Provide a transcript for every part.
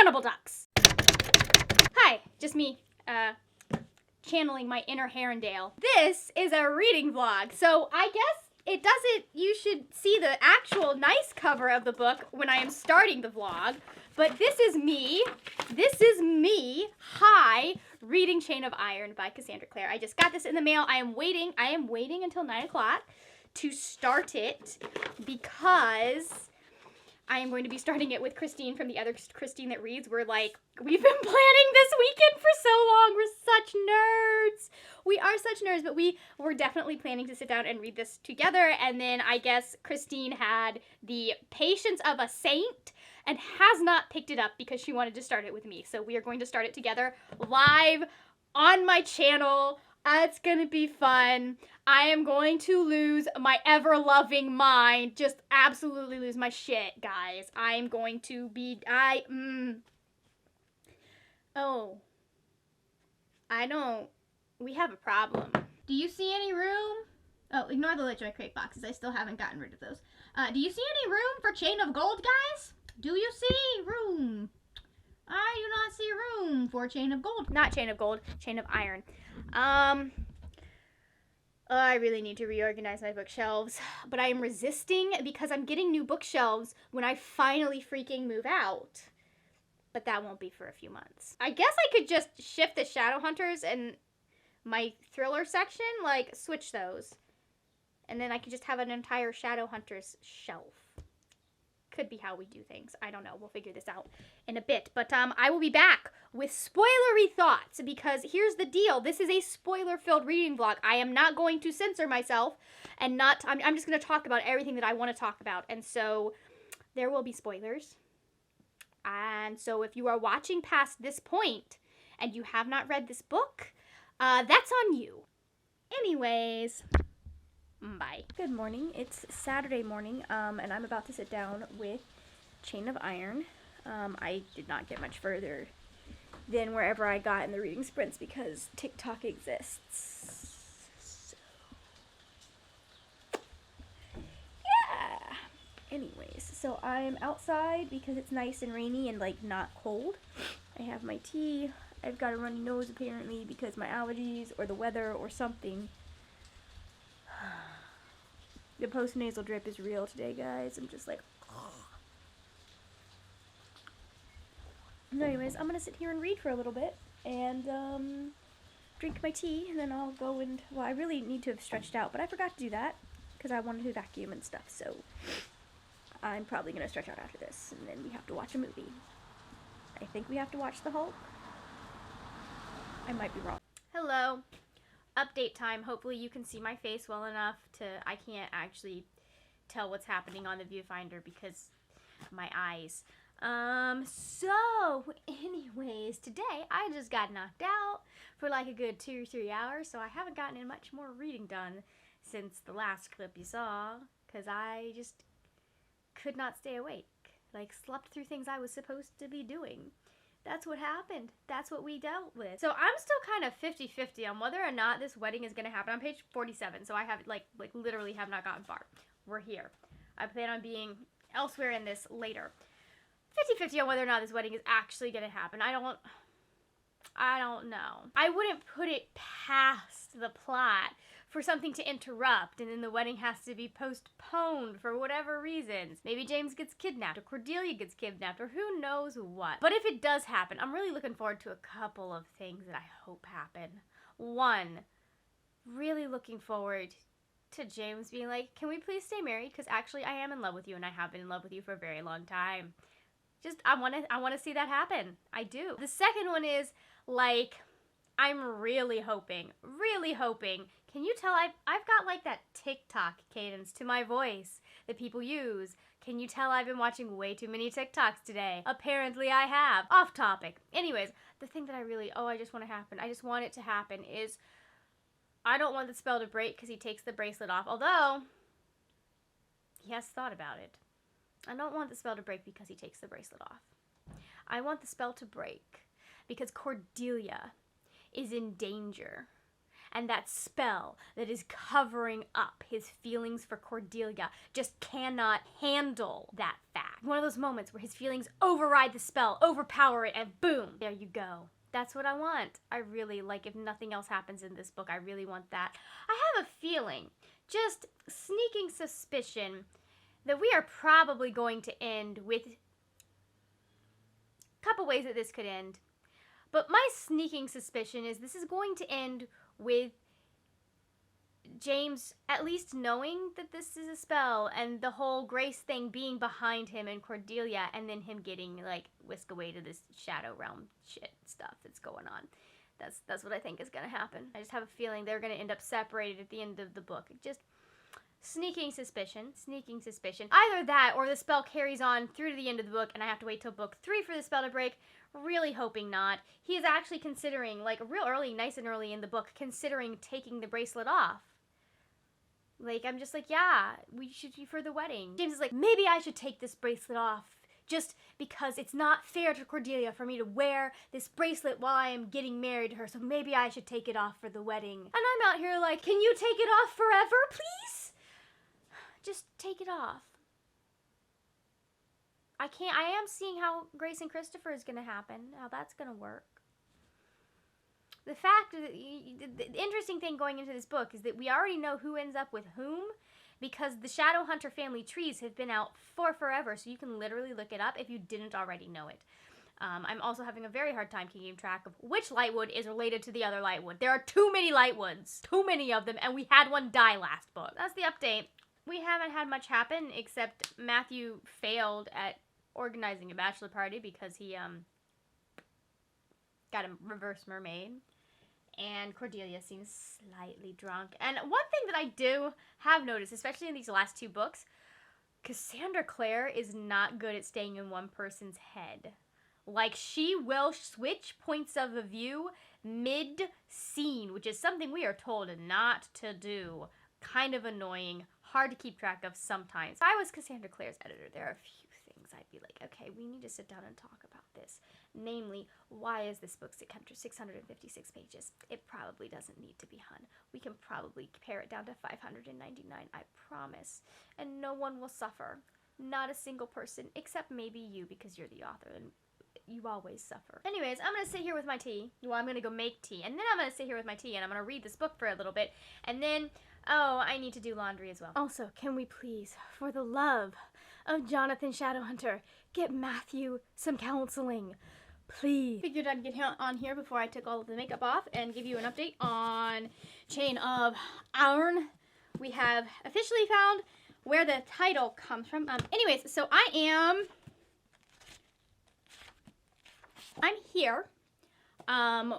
cannibal ducks. Hi, just me, channeling my inner Herondale. This is a reading vlog, so I guess you should see the actual nice cover of the book when I am starting the vlog, but this is me, hi, reading Chain of Iron by Cassandra Clare. I just got this in the mail. I am waiting until 9 o'clock to start it because I am going to be starting it with Christine from the other Christine That Reads. We've been planning this weekend for so long. We're such nerds. We are such nerds, but we were definitely planning to sit down and read this together. And then I guess Christine had the patience of a saint and has not picked it up because she wanted to start it with me. So we are going to start it together live on my channel. It's going to be fun. I am going to lose my ever-loving mind. Just absolutely lose my shit, guys. I am going to be... Oh. We have a problem. Do you see any room? Oh, ignore the Litchi crate boxes. I still haven't gotten rid of those. Do you see any room for Chain of Gold, guys? Do you see room? I do not see room for Chain of Gold. Not Chain of Gold, Chain of Iron. I really need to reorganize my bookshelves, but I am resisting because I'm getting new bookshelves when I finally freaking move out. But that won't be for a few months. I guess I could just shift the Shadowhunters and my thriller section, switch those. And then I could just have an entire Shadowhunters shelf. Could be how we do things. I don't know. We'll figure this out in a bit. But I will be back with spoilery thoughts because here's the deal. This is a spoiler-filled reading vlog. I am not going to censor myself and I'm just going to talk about everything that I want to talk about. And so there will be spoilers. And so if you are watching past this point and you have not read this book, that's on you. Anyways... Bye. Good morning. It's Saturday morning, and I'm about to sit down with Chain of Iron. I did not get much further than wherever I got in the reading sprints because TikTok exists. So, yeah. Anyways, so I'm outside because it's nice and rainy and, not cold. I have my tea. I've got a runny nose, apparently, because my allergies or the weather or something. The post-nasal drip is real today, guys. I'm just Anyways, I'm gonna sit here and read for a little bit and drink my tea, and then I'll go and... Well, I really need to have stretched out, but I forgot to do that because I wanted to vacuum and stuff, so I'm probably gonna stretch out after this, and then we have to watch a movie. I think we have to watch The Hulk. I might be wrong. Hello. Update time. Hopefully you can see my face well enough I can't actually tell what's happening on the viewfinder because my eyes. So anyways, today I just got knocked out for a good 2 or 3 hours, so I haven't gotten in much more reading done since the last clip you saw because I just could not stay awake. Slept through things I was supposed to be doing. That's what happened. That's what we dealt with. So I'm still kind of 50-50 on whether or not this wedding is going to happen. I'm page 47, so I have, literally have not gotten far. We're here. I plan on being elsewhere in this later. 50-50 on whether or not this wedding is actually going to happen. I don't know. I wouldn't put it past the plot for something to interrupt, and then the wedding has to be postponed for whatever reasons. Maybe James gets kidnapped, or Cordelia gets kidnapped, or who knows what. But if it does happen, I'm really looking forward to a couple of things that I hope happen. One, really looking forward to James being like, can we please stay married? Because actually I am in love with you, and I have been in love with you for a very long time. I want to see that happen. I do. The second one is, I'm really hoping, can you tell I've got that TikTok cadence to my voice that people use? Can you tell I've been watching way too many TikToks today? Apparently I have. Off topic. Anyways, the thing that I just want it to happen is I don't want the spell to break because he takes the bracelet off, although he has thought about it. I don't want the spell to break because he takes the bracelet off. I want the spell to break because Cordelia is in danger. And that spell that is covering up his feelings for Cordelia just cannot handle that fact. One of those moments where his feelings override the spell, overpower it, and boom, there you go. That's what I want. I really, like, if nothing else happens in this book, I really want that. I have a feeling, just sneaking suspicion, that we are probably going to end with a couple ways that this could end. But my sneaking suspicion is this is going to end with James at least knowing that this is a spell and the whole Grace thing being behind him and Cordelia, and then him getting, like, whisked away to this shadow realm shit stuff that's going on. That's what I think is going to happen. I just have a feeling they're going to end up separated at the end of the book. Just sneaking suspicion. Either that or the spell carries on through to the end of the book and I have to wait till book 3 for the spell to break. Really hoping not. He is actually considering, like, real early, nice and early in the book, considering taking the bracelet off. Like, I'm just like, yeah, we should be for the wedding. James is like, maybe I should take this bracelet off just because it's not fair to Cordelia for me to wear this bracelet while I am getting married to her, so maybe I should take it off for the wedding. And I'm out here like, can you take it off forever, please? Just take it off. I am seeing how Grace and Christopher is going to happen, how that's going to work. The fact that the interesting thing going into this book is that we already know who ends up with whom, because the Shadowhunter family trees have been out for forever, so you can literally look it up if you didn't already know it. I'm also having a very hard time keeping track of which Lightwood is related to the other Lightwood. There are too many Lightwoods, too many of them, and we had one die last book. That's the update. We haven't had much happen, except Matthew failed at organizing a bachelor party because he got a reverse mermaid. And Cordelia seems slightly drunk. And one thing that I do have noticed, especially in these last 2 books, Cassandra Clare is not good at staying in one person's head. Like, she will switch points of view mid-scene, which is something we are told not to do. Kind of annoying, hard to keep track of sometimes. If I was Cassandra Clare's editor, there are a few things I'd be like, okay, we need to sit down and talk about this. Namely, why is this book 656 pages? It probably doesn't need to be, hun. We can probably pare it down to 599, I promise. And no one will suffer. Not a single person, except maybe you, because you're the author, and you always suffer. Anyways, I'm going to sit here with my tea. Well, I'm going to go make tea, and then I'm going to sit here with my tea, and I'm going to read this book for a little bit, and then, oh, I need to do laundry as well. Also, can we please, for the love of Jonathan Shadowhunter, get Matthew some counseling? Please. Figured I'd get on here before I took all of the makeup off and give you an update on Chain of Iron. We have officially found where the title comes from. Anyways, so I'm here.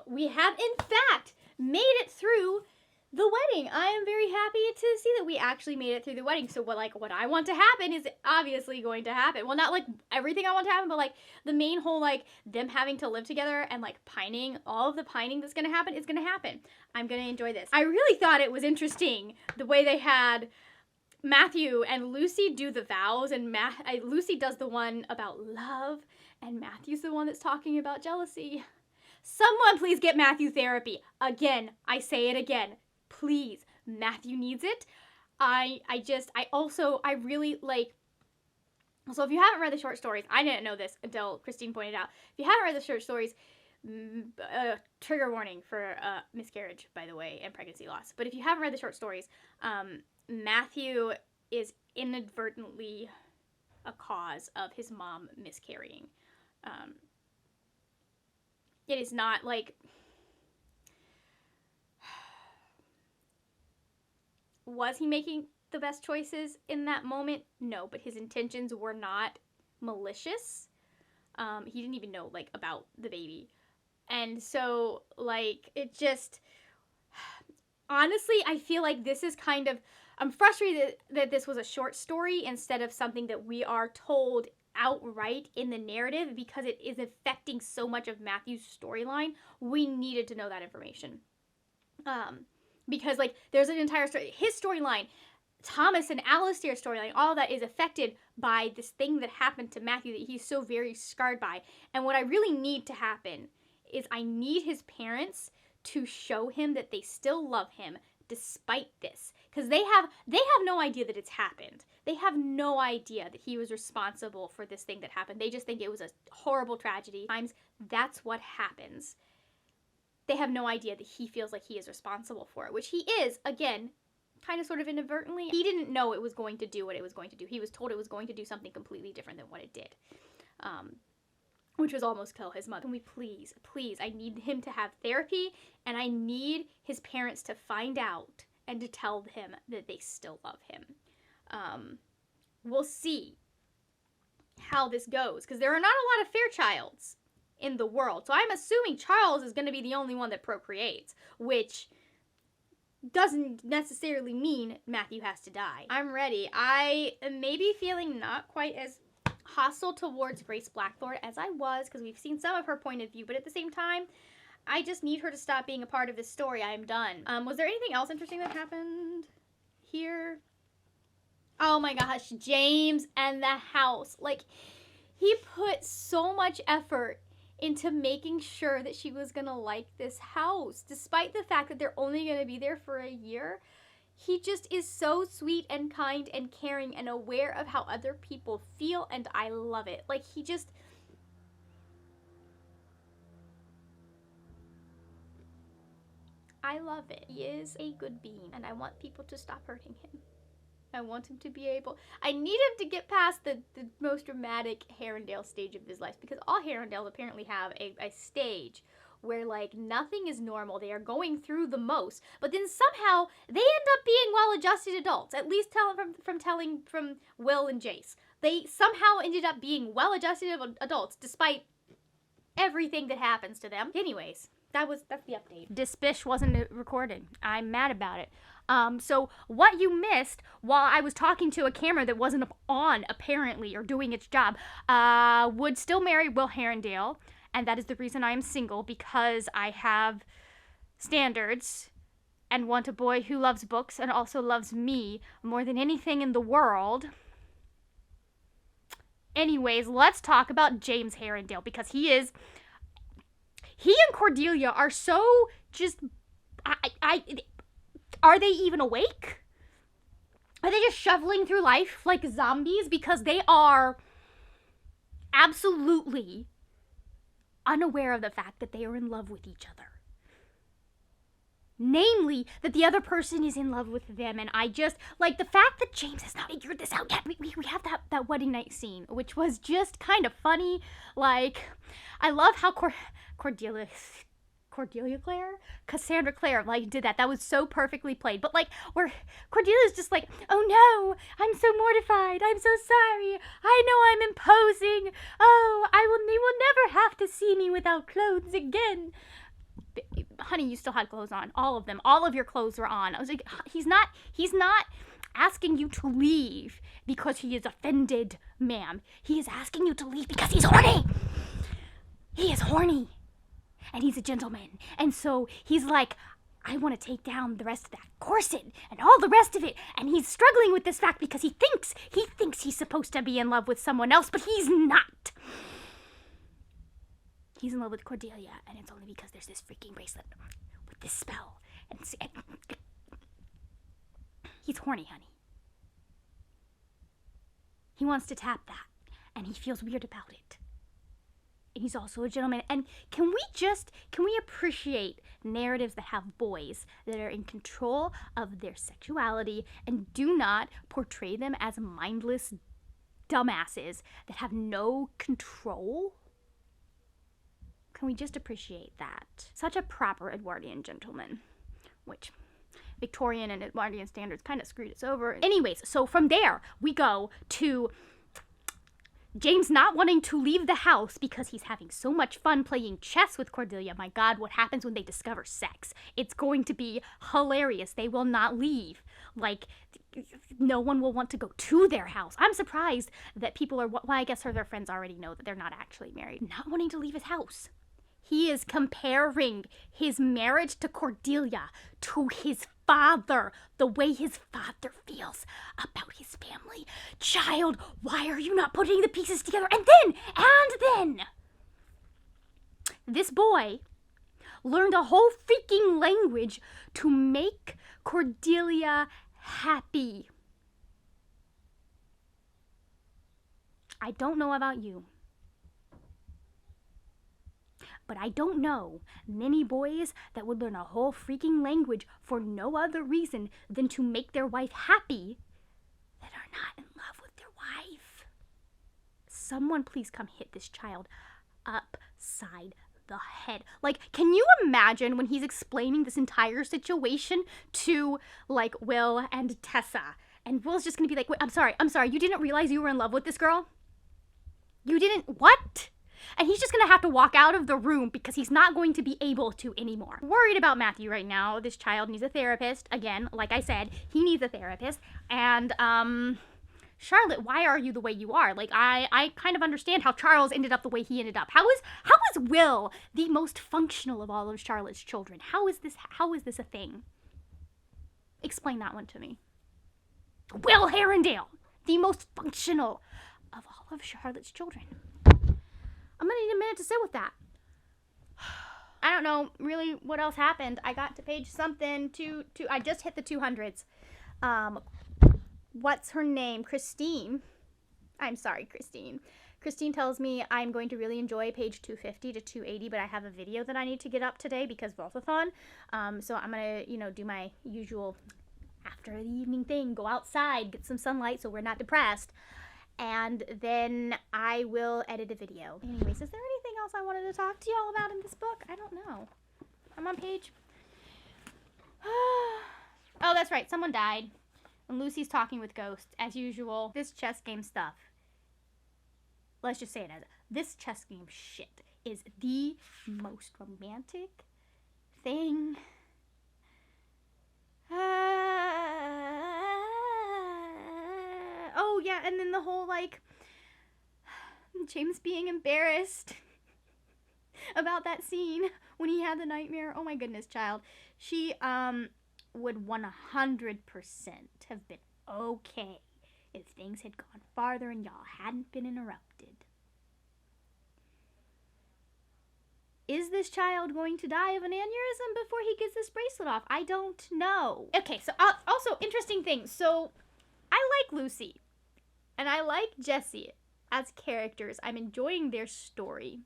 We have, in fact, made it through the wedding. I am very happy to see that we actually made it through the wedding. So what I want to happen is obviously going to happen. Well, not like everything I want to happen, but like the main whole, like, them having to live together and like pining, all of the pining that's going to happen is going to happen. I'm going to enjoy this. I really thought it was interesting the way they had Matthew and Lucy do the vows, and Lucy does the one about love, and Matthew's the one that's talking about jealousy. Someone please get Matthew therapy. Again, I say it again. Please, Matthew needs it. I really like, so if you haven't read the short stories, I didn't know this until Christine pointed out. If you haven't read the short stories, trigger warning for miscarriage, by the way, and pregnancy loss. But if you haven't read the short stories, Matthew is inadvertently a cause of his mom miscarrying. It is not like, was he making the best choices in that moment? No, but his intentions were not malicious. He didn't even know, like, about the baby. And so, like, it just, honestly, I feel like this is kind of, I'm frustrated that this was a short story instead of something that we are told outright in the narrative, because it is affecting so much of Matthew's storyline. We needed to know that information. Because, like, there's an entire story, his storyline, Thomas and Alistair's storyline, all that is affected by this thing that happened to Matthew that he's so very scarred by. And what I really need to happen is I need his parents to show him that they still love him despite this. Because they have no idea that it's happened. They have no idea that he was responsible for this thing that happened. They just think it was a horrible tragedy. Sometimes that's what happens. They have no idea that he feels like he is responsible for it, which he is, again, kind of sort of inadvertently. He didn't know it was going to do what it was going to do. He was told it was going to do something completely different than what it did. Which was almost kill his mother. Can we please, I need him to have therapy, and I need his parents to find out and to tell him that they still love him. We'll see how this goes, because there are not a lot of Fairchilds in the world. So I'm assuming Charles is going to be the only one that procreates, which doesn't necessarily mean Matthew has to die. I'm ready. I am maybe feeling not quite as hostile towards Grace Blackthorne as I was, because we've seen some of her point of view, but at the same time, I just need her to stop being a part of this story. I am done. Was there anything else interesting that happened here? Oh my gosh, James and the house. Like, he put so much effort into making sure that she was gonna like this house, despite the fact that they're only gonna be there for a year. He just is so sweet and kind and caring and aware of how other people feel, and I love it. Like, he just... I love it. He is a good being, and I want people to stop hurting him. I want him to be able... I need him to get past the most dramatic Herondale stage of his life, because all Herondales apparently have a stage where, like, nothing is normal. They are going through the most, but then somehow they end up being well-adjusted adults, at least from Will and Jace. They somehow ended up being well-adjusted adults, despite everything that happens to them. Anyways, that's the update. Dispish wasn't recording. I'm mad about it. So what you missed while I was talking to a camera that wasn't on, apparently, or doing its job, would still marry Will Herondale. And that is the reason I am single, because I have standards and want a boy who loves books and also loves me more than anything in the world. Anyways, let's talk about James Herondale, because he and Cordelia are so just... Are they even awake? Are they just shoveling through life like zombies? Because they are absolutely unaware of the fact that they are in love with each other. Namely, that the other person is in love with them, and I just, like, the fact that James has not figured this out yet. We have that wedding night scene, which was just kind of funny. Like, I love how Cordelia Clare? Cassandra Clare, like, did that. That was so perfectly played. But, like, where Cordelia's just like, oh no, I'm so mortified. I'm so sorry. I know I'm imposing. Oh, they will never have to see me without clothes again. Honey, you still had clothes on. All of them. All of your clothes were on. I was like, he's not asking you to leave because he is offended, ma'am. He is asking you to leave because he's horny. He is horny. And he's a gentleman. And so he's like, I want to take down the rest of that corset and all the rest of it. And he's struggling with this fact because he thinks he's supposed to be in love with someone else, but he's not. He's in love with Cordelia, and it's only because there's this freaking bracelet with this spell. And he's horny, honey. He wants to tap that, and he feels weird about it. And he's also a gentleman. And can we appreciate narratives that have boys that are in control of their sexuality and do not portray them as mindless dumbasses that have no control? Can we just appreciate that? Such a proper Edwardian gentleman, which Victorian and Edwardian standards kind of screwed us over. Anyways, so from there, we go to James not wanting to leave the house because he's having so much fun playing chess with Cordelia. My God, what happens when they discover sex? It's going to be hilarious. They will not leave. Like, no one will want to go to their house. I'm surprised that people are, well, I guess their friends already know that they're not actually married. Not wanting to leave his house. He is comparing his marriage to Cordelia to his father, the way his father feels about his family. Child, why are you not putting the pieces together? And then, this boy learned a whole freaking language to make Cordelia happy. I don't know about you, but I don't know many boys that would learn a whole freaking language for no other reason than to make their wife happy that are not in love with their wife. Someone please come hit this child upside the head. Like, can you imagine when he's explaining this entire situation to, like, Will and Tessa? And Will's just gonna be like, wait, I'm sorry, you didn't realize you were in love with this girl? You didn't, what? And he's just gonna have to walk out of the room because he's not going to be able to anymore. Worried about Matthew right now. This child needs a therapist. Again, like I said, he needs a therapist. And, Charlotte, why are you the way you are? Like, I kind of understand how Charles ended up the way he ended up. How is Will the most functional of all of Charlotte's children? How is this a thing? Explain that one to me. Will Herondale, the most functional of all of Charlotte's children. I'm gonna need a minute to sit with that. I don't know really what else happened. I got to page something I just hit the 200s. What's her name? Christine. I'm sorry, Christine. Christine tells me I'm going to really enjoy page 250 to 280, but I have a video that I need to get up today because Vaultathon. So I'm going to, do my usual after the evening thing, go outside, get some sunlight so we're not depressed, and then I will edit a video. Anyways, is there anything else I wanted to talk to y'all about in this book? I don't know. I'm on page... Oh, that's right. Someone died. And Lucy's talking with ghosts, as usual. This chess game stuff. Let's just say it as this chess game shit is the most romantic thing. Oh, yeah, and then the whole, James being embarrassed about that scene when he had the nightmare. Oh, my goodness, child. She, would 100% have been okay if things had gone farther and y'all hadn't been interrupted. Is this child going to die of an aneurysm before he gets this bracelet off? I don't know. Okay, so also interesting thing. So I like Lucy and I like Jessie as characters. I'm enjoying their story.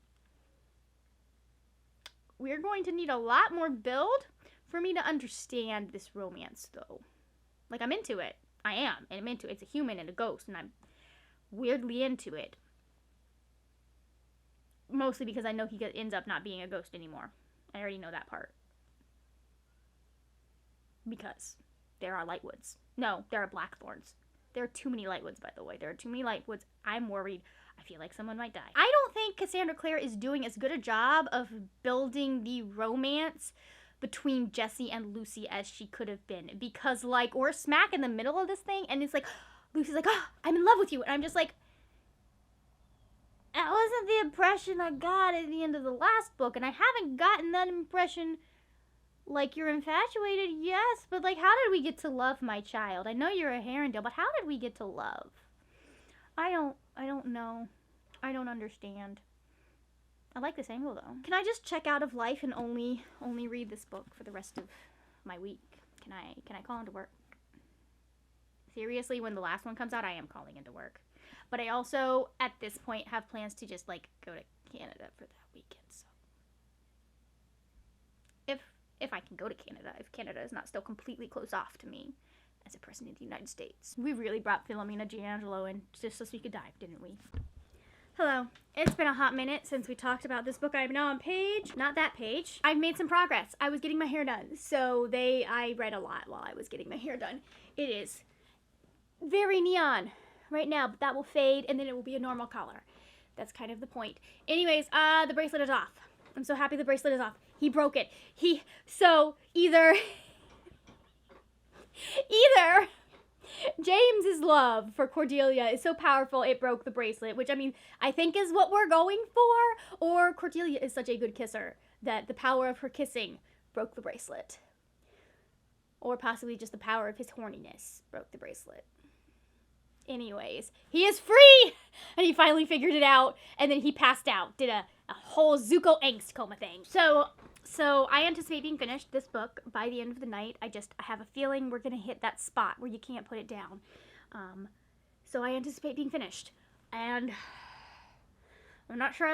We're going to need a lot more build for me to understand this romance, though. Like, I'm into it. I am. And I'm into it. It's a human and a ghost, and I'm weirdly into it. Mostly because I know he ends up not being a ghost anymore. I already know that part. Because there are Lightwoods. No, there are Blackthorns. There are too many Lightwoods, by the way. There are too many Lightwoods. I'm worried. I feel like someone might die. I don't think Cassandra Clare is doing as good a job of building the romance between Jessie and Lucy as she could have been, because we're smack in the middle of this thing and it's like Lucy's like, oh, I'm in love with you, and I'm just like, that wasn't the impression I got at the end of the last book, and I haven't gotten that impression. Like, you're infatuated, yes, but how did we get to love, my child? I know you're a Herondale, but how did we get to love? I don't know. I don't understand. I like this angle, though. Can I just check out of life and only read this book for the rest of my week? Can I call into work? Seriously, when the last one comes out, I am calling into work. But I also, at this point, have plans to just, go to Canada for that weekend, so. If I can go to Canada, if Canada is not still completely closed off to me as a person in the United States. We really brought Philomena Giangelo in just so we could dive, didn't we? Hello. It's been a hot minute since we talked about this book. I am now on not that page. I've made some progress. I was getting my hair done, so I read a lot while I was getting my hair done. It is very neon right now, but that will fade, and then it will be a normal color. That's kind of the point. Anyways, the bracelet is off. I'm so happy the bracelet is off. He broke it. So either James's love for Cordelia is so powerful it broke the bracelet, which I think is what we're going for, or Cordelia is such a good kisser that the power of her kissing broke the bracelet. Or possibly just the power of his horniness broke the bracelet. Anyways, he is free! And he finally figured it out, and then he passed out, did a whole Zuko angst coma thing. So So I anticipate being finished this book by the end of the night. I have a feeling we're going to hit that spot where you can't put it down. So I anticipate being finished. And I'm not sure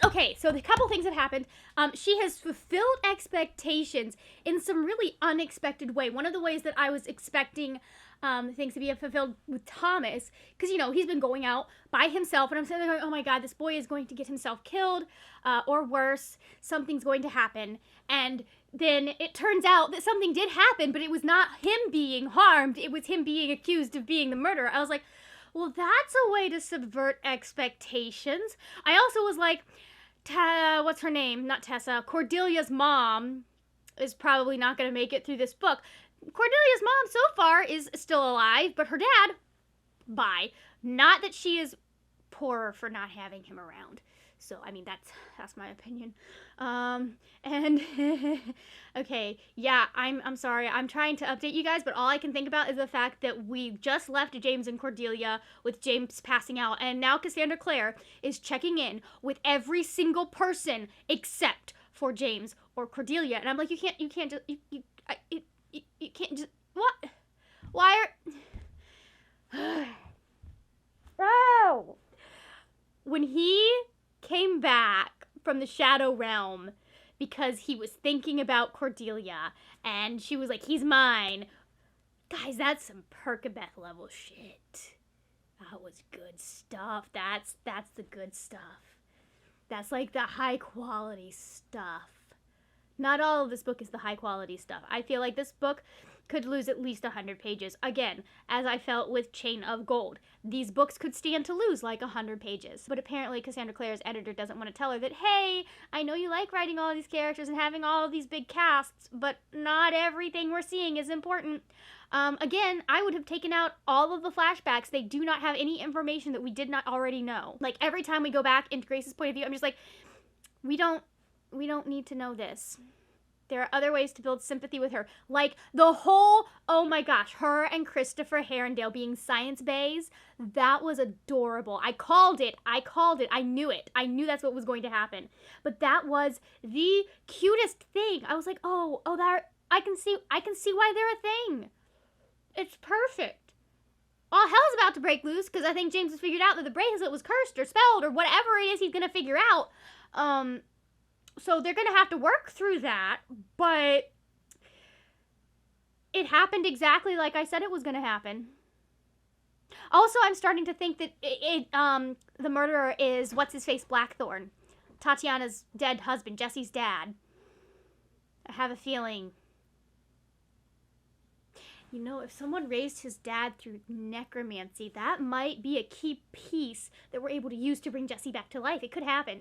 okay, so the couple things have happened. She has fulfilled expectations in some really unexpected way. One of the ways that I was expecting things to be fulfilled with Thomas, because, he's been going out by himself, and I'm sitting there going, oh my God, this boy is going to get himself killed, or worse, something's going to happen. And then it turns out that something did happen, but it was not him being harmed, it was him being accused of being the murderer. I was like, well, that's a way to subvert expectations. I also was like, what's her name? Not Tessa. Cordelia's mom is probably not going to make it through this book. Cordelia's mom so far is still alive, but her dad, bye. Not that she is poorer for not having him around. So, I mean, that's my opinion. And okay, yeah, I'm sorry. I'm trying to update you guys, but all I can think about is the fact that we just left James and Cordelia with James passing out, and now Cassandra Clare is checking in with every single person except for James or Cordelia, and I'm like, you can't just you can't just what? Why are oh. When he came back from the Shadow Realm because he was thinking about Cordelia, and she was like, he's mine. Guys, that's some Perkabeth level shit. That was good stuff. That's the good stuff. That's like the high quality stuff. Not all of this book is the high quality stuff. I feel like this book could lose at least 100 pages. Again, as I felt with Chain of Gold. These books could stand to lose like 100 pages. But apparently Cassandra Clare's editor doesn't want to tell her that, hey, I know you like writing all these characters and having all of these big casts, but not everything we're seeing is important. Again, I would have taken out all of the flashbacks. They do not have any information that we did not already know. Like, every time we go back into Grace's point of view, I'm just like, we don't need to know this. There are other ways to build sympathy with her. Like the whole, oh my gosh, her and Christopher Herondale being science bays. That was adorable. I called it. I knew it. I knew that's what was going to happen. But that was the cutest thing. I was like, oh, that I can see why they're a thing. It's perfect. All hell's about to break loose because I think James has figured out that the bracelet was cursed or spelled or whatever it is he's going to figure out. So they're going to have to work through that, but it happened exactly like I said it was going to happen. Also, I'm starting to think that the murderer is what's-his-face Blackthorn, Tatiana's dead husband, Jesse's dad. I have a feeling. If someone raised his dad through necromancy, that might be a key piece that we're able to use to bring Jesse back to life. It could happen.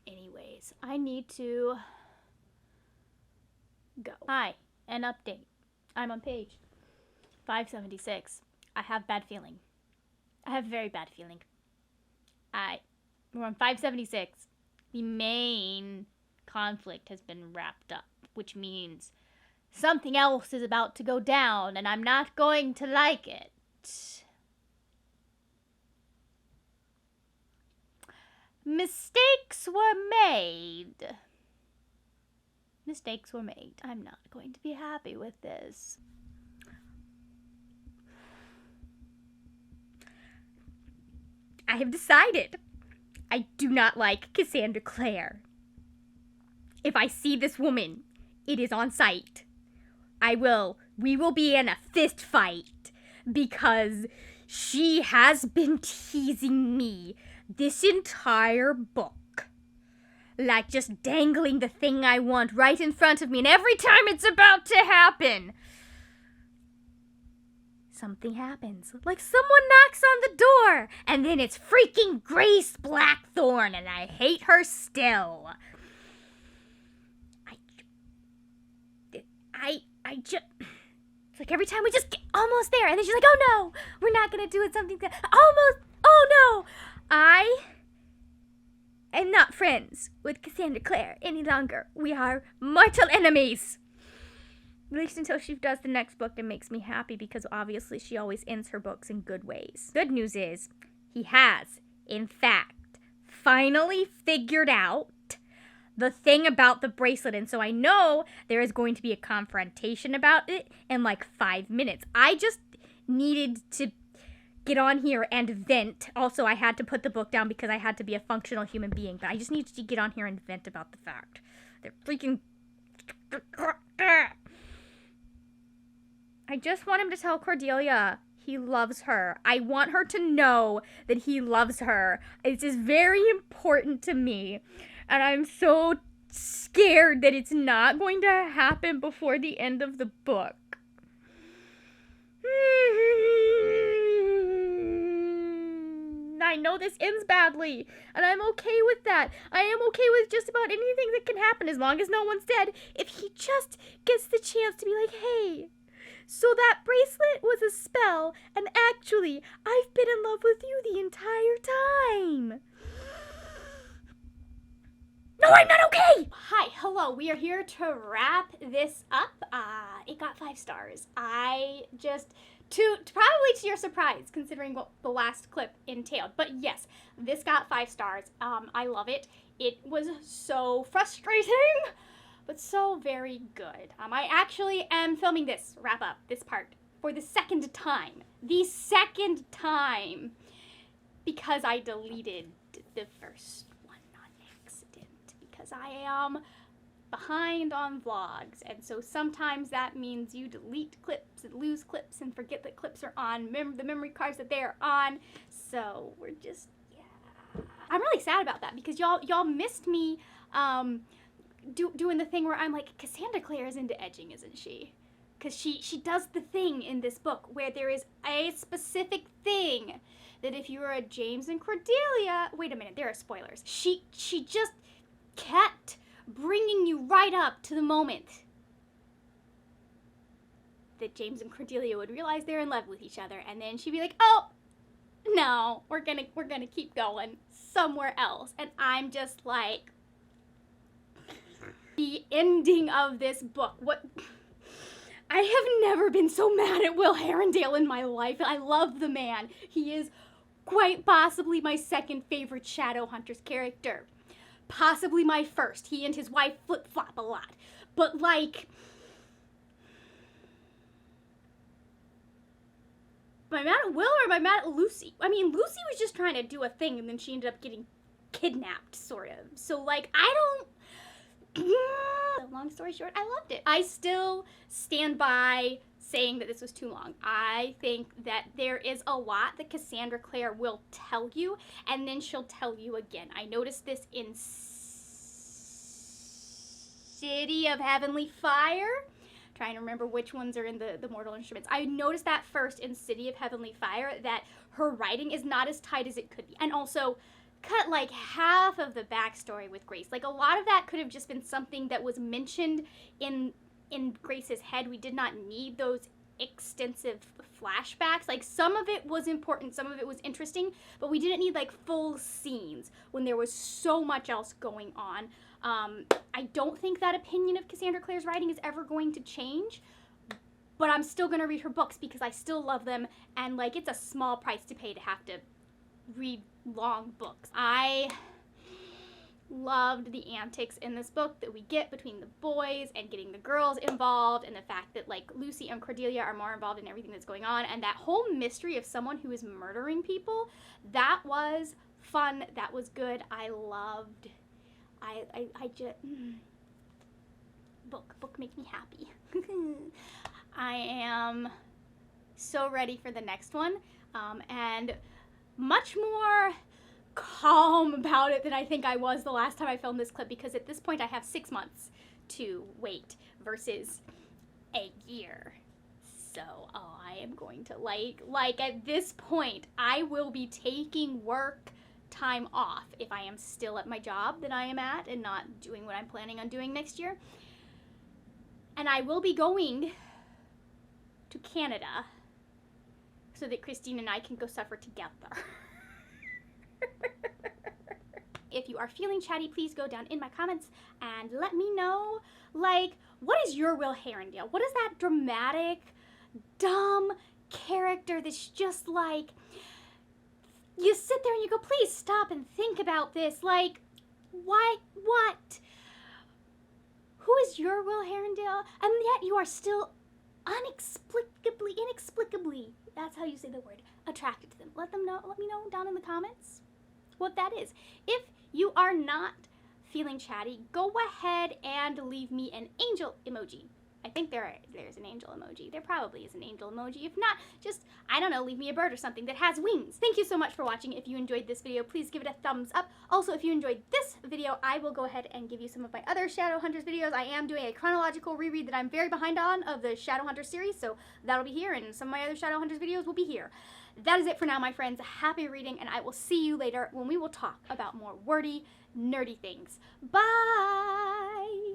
Anyways, I need to go. Hi, an update. I'm on page 576. I have bad feeling. I have a very bad feeling. We're on 576. The main conflict has been wrapped up, which means something else is about to go down, and I'm not going to like it. Mistakes were made. I'm not going to be happy with this. I have decided I do not like Cassandra Clare. If I see this woman, it is on sight. We will be in a fist fight because she has been teasing me this entire book. Like just dangling the thing I want right in front of me, and every time it's about to happen, something happens. Like someone knocks on the door, and then it's freaking Grace Blackthorn, and I hate her still. It's like every time we just get almost there, and then she's like, oh no, we're not gonna do it, something that almost, oh no. I am not friends with Cassandra Clare any longer. We are mortal enemies. At least until she does the next book, that makes me happy because obviously she always ends her books in good ways. Good news is, he has, in fact, finally figured out the thing about the bracelet. And so I know there is going to be a confrontation about it in like 5 minutes. I just needed to get on here and vent. Also, I had to put the book down because I had to be a functional human being. But I just needed to get on here and vent about the fact. They're freaking... I just want him to tell Cordelia he loves her. I want her to know that he loves her. It is very important to me. And I'm so scared that it's not going to happen before the end of the book. I know this ends badly, and I'm okay with that. I am okay with just about anything that can happen as long as no one's dead. If he just gets the chance to be like, hey, so that bracelet was a spell, and actually, I've been in love with you the entire time. No, I'm not okay! Hi, hello, we are here to wrap this up. It got 5 stars. Probably to your surprise, considering what the last clip entailed. But yes, this got 5 stars. I love it. It was so frustrating, but so very good. I actually am filming this, wrap up, this part, for the second time. The second time! Because I deleted the first one on accident. Because I am behind on vlogs, and so sometimes that means you delete clips and lose clips and forget that clips are on the memory cards that they are on. So we're just, yeah. I'm really sad about that because y'all missed me doing the thing where I'm like, Cassandra Clare is into edging, isn't she? Because she does the thing in this book where there is a specific thing that if you were a James and Cordelia, wait a minute, there are spoilers. She just kept bringing you right up to the moment that James and Cordelia would realize they're in love with each other, and then she'd be like, oh, no, we're gonna keep going somewhere else. And I'm just like, the ending of this book, what... I have never been so mad at Will Herondale in my life. I love the man. He is quite possibly my second favorite Shadowhunters character. Possibly my first. He and his wife flip-flop a lot. But, like... Am I mad at Will or am I mad at Lucy? I mean, Lucy was just trying to do a thing and then she ended up getting kidnapped, sort of. So, like, I don't... Long story short, I loved it. I still stand by saying that this was too long. I think that there is a lot that Cassandra Clare will tell you, and then she'll tell you again. I noticed this in City of Heavenly Fire. Trying to remember which ones are in the Mortal Instruments. I noticed that first in City of Heavenly Fire, that her writing is not as tight as it could be. And also, cut like half of the backstory with Grace. Like, a lot of that could have just been something that was mentioned in Grace's head. We did not need those extensive flashbacks. Like, some of it was important, some of it was interesting, but we didn't need like full scenes when there was so much else going on. I don't think that opinion of Cassandra Clare's writing is ever going to change, but I'm still gonna read her books because I still love them, and like, it's a small price to pay to have to read long books. I loved the antics in this book that we get between the boys and getting the girls involved, and the fact that like Lucy and Cordelia are more involved in everything that's going on, and that whole mystery of someone who is murdering people. That was fun. That was good. I loved. I just book makes me happy. I am so ready for the next one, and much more calm about it than I think I was the last time I filmed this clip, because at this point I have 6 months to wait versus a year. So, I am going to like at this point, I will be taking work time off if I am still at my job that I am at and not doing what I'm planning on doing next year. And I will be going to Canada so that Christine and I can go suffer together. If you are feeling chatty, please go down in my comments and let me know, like, what is your Will Herondale? What is that dramatic, dumb character that's just like, you sit there and you go, please stop and think about this. Like, what? is your Will Herondale, and yet you are still inexplicably, that's how you say the word, attracted to them. Let me know down in the comments what that is. If you are not feeling chatty, go ahead and leave me an angel emoji. I think there's an angel emoji. There probably is an angel emoji. If not, just, I don't know, leave me a bird or something that has wings. Thank you so much for watching. If you enjoyed this video, please give it a thumbs up. Also, if you enjoyed this video, I will go ahead and give you some of my other Shadowhunters videos. I am doing a chronological reread that I'm very behind on of the Shadowhunters series, so that'll be here, and some of my other Shadowhunters videos will be here. That is it for now, my friends. Happy reading, and I will see you later when we will talk about more wordy, nerdy things. Bye!